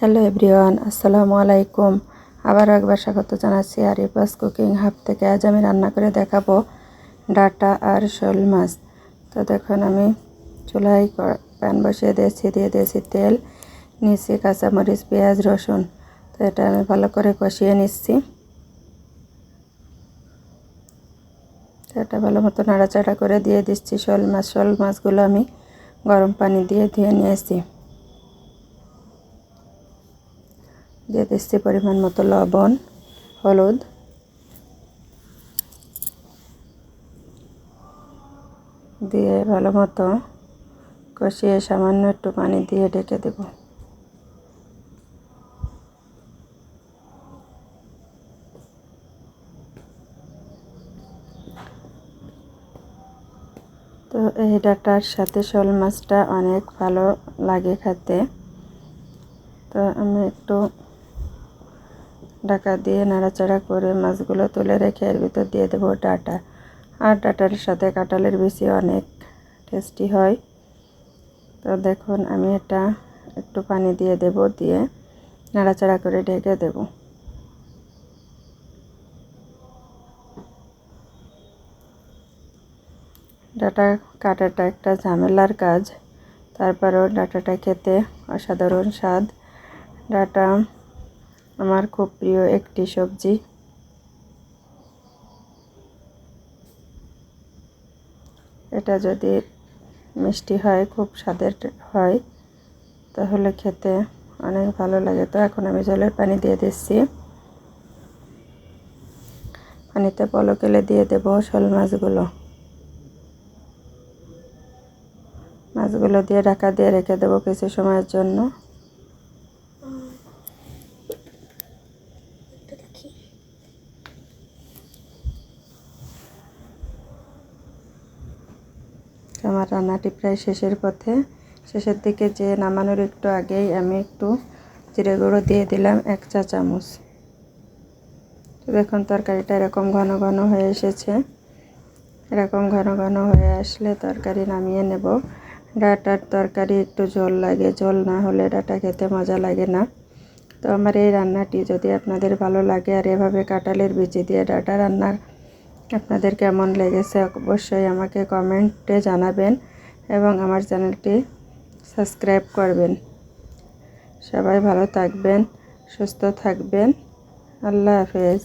Hello everyone, আসসালামু আলাইকুম। আবার একবার স্বাগত জানাচ্ছি আরিফাস কুকিং হাব থেকে। আজ আমি রান্না করে দেখাবো ডাটা আর শোল মাছ। তো দেখুন, আমি চুলায় প্যান বসিয়ে দিয়ে দিয়েছি তেল, নিচ্ছি কাঁচামরিচ, পেঁয়াজ, রসুন। তো এটা আমি ভালো করে কষিয়ে নিচ্ছি। তো এটা ভালো মতো নাড়াচাড়া করে দিয়ে দিচ্ছি শোল মাছগুলো আমি গরম পানি দিয়ে ধুয়ে নিয়েছি। দিয়ে দিচ্ছি পরিমাণ মতো লবণ, হলুদ, দিয়ে ভালো মতো কষিয়ে সামান্য একটু পানি দিয়ে ঢেকে দেব। তো এই ডাটার সাথে শোল মাছটা অনেক ভালো লাগে খেতে। তো আমি একটু ঢাকা দিয়ে নাড়াচাড়া করে মাছগুলো তুলে রেখে এর ভিতর দিয়ে দেবো ডাটা। আর ডাটার সাথে কাঁঠালের বিচি অনেক টেস্টি হয়। তো দেখুন, আমি এটা একটু পানি দিয়ে দেব, দিয়ে নাড়াচাড়া করে ঢেকে দেব। ডাটা কাটাটা একটা ঝামেলার কাজ, তারপরেও ডাটাটা খেতে অসাধারণ স্বাদ। ডাটা আমার খুব প্রিয় একটি সবজি। এটা যদি মিষ্টি হয়, খুব স্বাদের হয়, তাহলে খেতে অনেক ভালো লাগে। তো এখন আমি জলের পানি দিয়ে দিচ্ছি। পানিতে পলক এলে দিয়ে দেব শোল মাছগুলো দিয়ে ঢাকা দিয়ে রেখে দেবো কিছু সময়ের জন্য। আমার রান্নাটি প্রায় শেষের পথে, শেষের দিকে যে নামানোর একটু আগেই আমি একটু জিরে গুঁড়ো দিয়ে দিলাম 1 চা চামচ। তো দেখুন, তরকারিটা এরকম ঘন ঘন হয়ে এসেছে। এরকম ঘন ঘন হয়ে আসলে তরকারি নামিয়ে নেব। ডাটার তরকারি একটু ঝোল লাগে, ঝোল না হলে ডাটা খেতে মজা লাগে না। তো আমার এই রান্নাটি যদি আপনাদের ভালো লাগে আর এভাবে কাঁঠালের বিচি দিয়ে ডাটা রান্না আপনাদের কেমন লেগেছে অবশ্যই আমাকে কমেন্টে জানাবেন এবং আমার চ্যানেলটি সাবস্ক্রাইব করবেন। সবাই ভালো থাকবেন, সুস্থ থাকবেন। আল্লাহ হাফেজ।